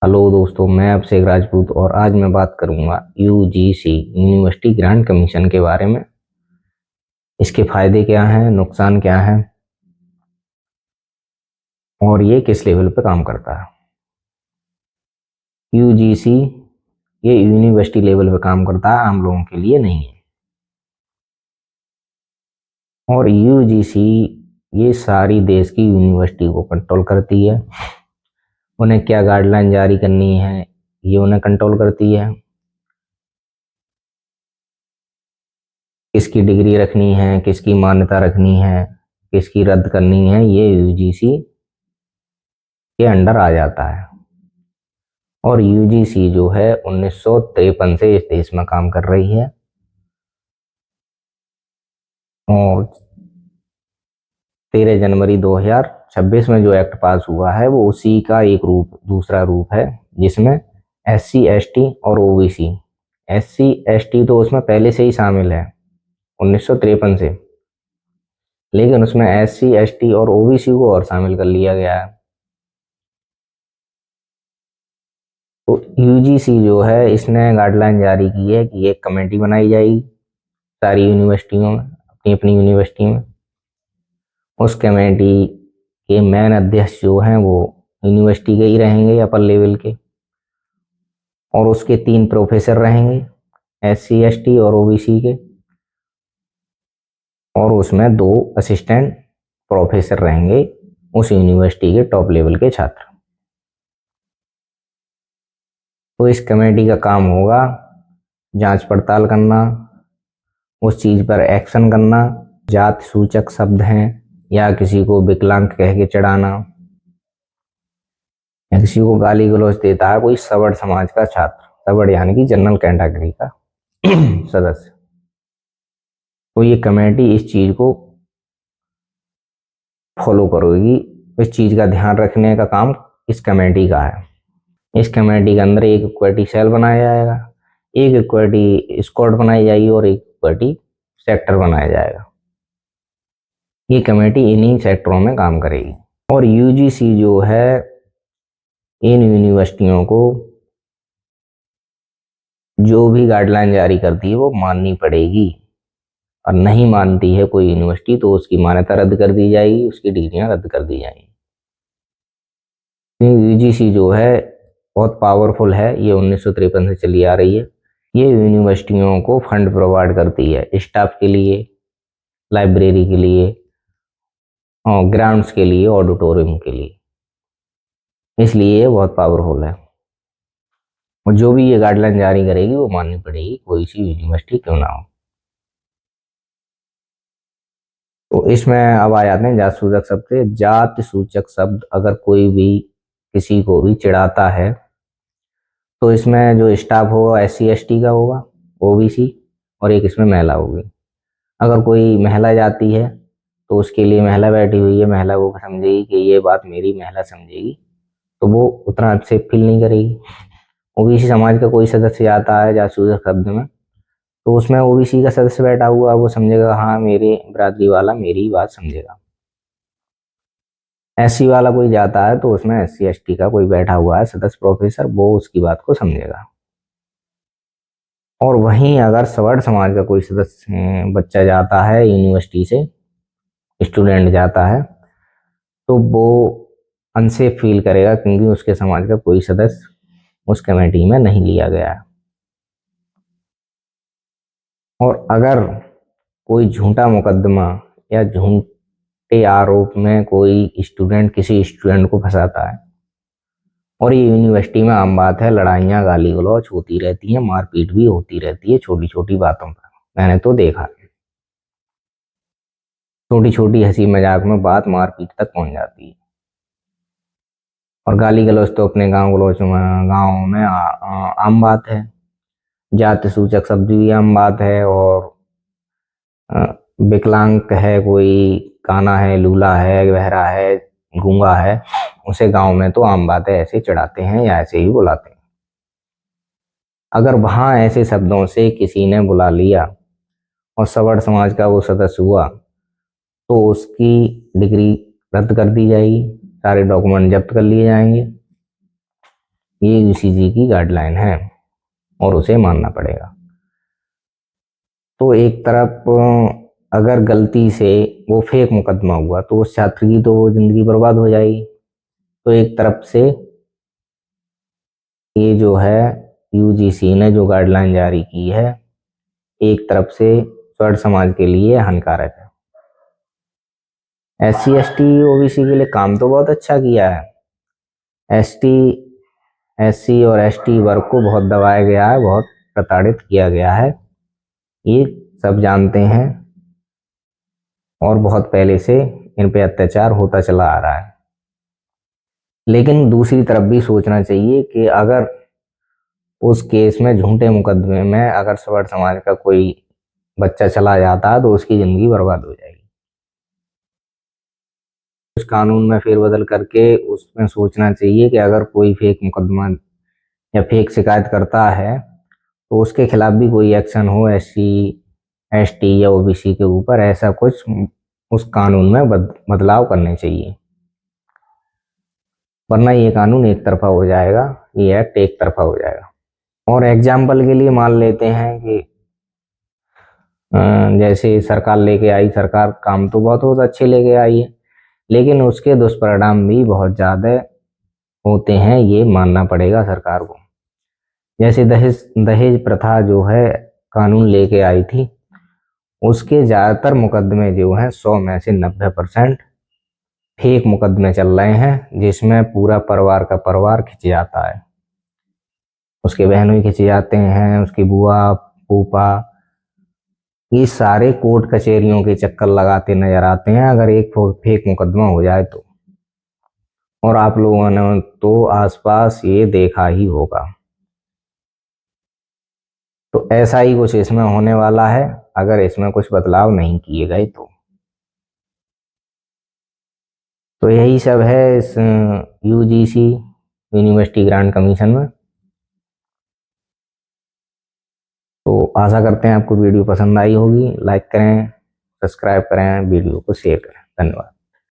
Hello दोस्तों, मैं अभिषेक राजपूत और आज मैं बात करूंगा यूजीसी यूनिवर्सिटी ग्रांट कमीशन के बारे में। इसके फायदे क्या हैं, नुकसान क्या हैं और ये किस लेवल पे काम करता है। यूजीसी ये यूनिवर्सिटी लेवल पे काम करता है, आम लोगों के लिए नहीं है। और यूजीसी ये सारी देश की यूनिवर्सिटी को कंट्रोल करती है। उन्हें क्या गाइडलाइन जारी करनी है ये उन्हें कंट्रोल करती है। किसकी डिग्री रखनी है, किसकी मान्यता रखनी है, किसकी रद्द करनी है, ये यूजीसी के अंडर आ जाता है। और यूजीसी जो है 1953 से इस देश में काम कर रही है और 13 जनवरी 2026 में जो एक्ट पास हुआ है वो उसी का एक रूप, दूसरा रूप है, जिसमें एससी एसटी और ओबीसी, एससी एसटी तो उसमें पहले से ही शामिल है 1953 से, लेकिन उसमें एससी एसटी और ओबीसी को और शामिल कर लिया गया है। तो यूजीसी जो है इसने गाइडलाइन जारी की है कि एक कमेटी बनाई जाएगी सारी यूनिवर्सिटियों में, अपनी अपनी यूनिवर्सिटी में। उस कमेटी के मेन अध्यक्ष जो हैं वो यूनिवर्सिटी के ही रहेंगे, अपर लेवल के, और उसके 3 प्रोफेसर रहेंगे, एससी एसटी और ओबीसी के, और उसमें 2 असिस्टेंट प्रोफेसर रहेंगे, उस यूनिवर्सिटी के टॉप लेवल के छात्र। तो इस कमेटी का काम होगा जांच पड़ताल करना, उस चीज पर एक्शन करना। जात सूचक शब्द हैं या किसी को विकलांग कह के चढ़ाना या किसी को गाली गलौज देता है कोई सवर्ण समाज का छात्र, सवर्ण यानी कि जनरल कैटेगरी का सदस्य, तो ये कमेटी इस चीज को फॉलो करेगी। इस चीज का ध्यान रखने का काम इस कमेटी का है। इस कमेटी के अंदर एक इक्विटी सेल बनाया जाएगा, एक इक्विटी स्क्वाड बनाई जाएगी और एक इक्विटी सेक्टर बनाया जाएगा। ये कमेटी इन्हीं सेक्टरों में काम करेगी। और यूजीसी जो है इन यूनिवर्सिटियों को जो भी गाइडलाइन जारी करती है वो माननी पड़ेगी, और नहीं मानती है कोई यूनिवर्सिटी तो उसकी मान्यता रद्द कर दी जाएगी, उसकी डिग्रियां रद्द कर दी जाएंगी। यूजीसी जो है बहुत पावरफुल है, ये 1953 से चली आ रही है। ये यूनिवर्सिटियों को फंड प्रोवाइड करती है स्टाफ के लिए, लाइब्रेरी के लिए, और ग्राउंड्स के लिए, ऑडिटोरियम के लिए, इसलिए ये बहुत पावरफुल है। और जो भी ये गाइडलाइन जारी करेगी वो माननी पड़ेगी, कोई सी यूनिवर्सिटी क्यों ना हो। तो इसमें अब आ जाते हैं जात सूचक शब्द से। जात सूचक शब्द अगर कोई भी किसी को भी चिढ़ाता है तो इसमें जो स्टाफ होगा एससी एसटी का होगा, ओबीसी, और एक इसमें महिला होगी। अगर कोई महिला जाती है तो उसके लिए महिला बैठी हुई है, महिला वो समझेगी कि ये बात मेरी महिला समझेगी, तो वो उतना अच्छे फील नहीं करेगी। ओबीसी समाज का कोई सदस्य आता है जासूस शब्द में, तो उसमें ओबीसी का सदस्य बैठा हुआ वो समझेगा हाँ मेरे बिरादरी वाला मेरी बात समझेगा। एससी वाला कोई जाता है तो उसमें एससी एसटी का कोई बैठा हुआ है सदस्य प्रोफेसर, वो उसकी बात को समझेगा। और वहीं अगर सवर्ण समाज का कोई सदस्य बच्चा जाता है यूनिवर्सिटी से, स्टूडेंट जाता है, तो वो अनसेफ फील करेगा क्योंकि उसके समाज का कोई सदस्य उस कमेटी में नहीं लिया गया है। और अगर कोई झूठा मुकदमा या झूठे आरोप में कोई स्टूडेंट किसी स्टूडेंट को फंसाता है, और ये यूनिवर्सिटी में आम बात है, लड़ाइयाँ गाली गलौज होती रहती है, मारपीट भी होती रहती है छोटी छोटी बातों पर, मैंने तो देखा है। छोटी छोटी हंसी मजाक में बात मारपीट तक पहुंच जाती है। और गाली गलौज तो अपने गाँव में आम बात है। जाति सूचक शब्द भी आम बात है। और विकलांग है कोई, काना है, लूला है, बहरा है, गूंगा है, उसे गांव में तो आम बात है ऐसे चढ़ाते हैं या ऐसे ही बुलाते हैं। अगर वहां ऐसे शब्दों से किसी ने बुला लिया और सवर्ण समाज का वो सदस्य हुआ तो उसकी डिग्री रद्द कर दी जाएगी, सारे डॉक्यूमेंट जब्त कर लिए जाएंगे। ये यूसीजी की गाइडलाइन है और उसे मानना पड़ेगा। तो एक तरफ अगर गलती से वो फेक मुकदमा हुआ तो उस छात्र की तो जिंदगी बर्बाद हो जाएगी। तो एक तरफ से ये जो है यूजीसी ने जो गाइडलाइन जारी की है, एक तरफ से स्वर्ण समाज के लिए हानिकारक है। एससी एसटी ओबीसी के लिए काम तो बहुत अच्छा किया है। एसटी एससी और एसटी वर्ग को बहुत दबाया गया है, बहुत प्रताड़ित किया गया है, ये सब जानते हैं और बहुत पहले से इन पे अत्याचार होता चला आ रहा है। लेकिन दूसरी तरफ भी सोचना चाहिए कि अगर उस केस में, झूठे मुकदमे में, अगर सवर्ण समाज का कोई बच्चा चला जाता है तो उसकी जिंदगी बर्बाद हो जाएगी। उस कानून में फेरबदल करके उसमें सोचना चाहिए कि अगर कोई फेक मुकदमा या फेक शिकायत करता है तो उसके खिलाफ भी कोई एक्शन हो, एससी एसटी या ओबीसी के ऊपर, ऐसा कुछ उस कानून में बदलाव करने चाहिए, वरना ये कानून एक तरफा हो जाएगा, ये एक्ट एक तरफा हो जाएगा। और एग्जाम्पल के लिए मान लेते हैं कि जैसे सरकार लेके आई, सरकार काम तो बहुत बहुत अच्छे लेके आई है, लेकिन उसके दुष्परिणाम भी बहुत ज़्यादा होते हैं, ये मानना पड़ेगा सरकार को। जैसे दहेज दहेज प्रथा जो है कानून लेके आई थी, उसके ज़्यादातर मुकदमे जो हैं 100 में से 90% फेक मुकदमे चल रहे हैं, जिसमें पूरा परिवार का परिवार खिंच जाता है, उसके बहनों ही खिंच जाते हैं, उसकी बुआ फूफा, ये सारे कोर्ट कचहरियों के चक्कर लगाते नजर आते हैं अगर एक फेक मुकदमा हो जाए तो। और आप लोगों ने तो आसपास ये देखा ही होगा। तो ऐसा ही कुछ इसमें होने वाला है अगर इसमें कुछ बदलाव नहीं किए गए तो। यही सब है इस यूजीसी यूनिवर्सिटी ग्रांट कमीशन में। तो आशा करते हैं आपको वीडियो पसंद आई होगी। लाइक करें, सब्सक्राइब करें, वीडियो को शेयर करें। धन्यवाद।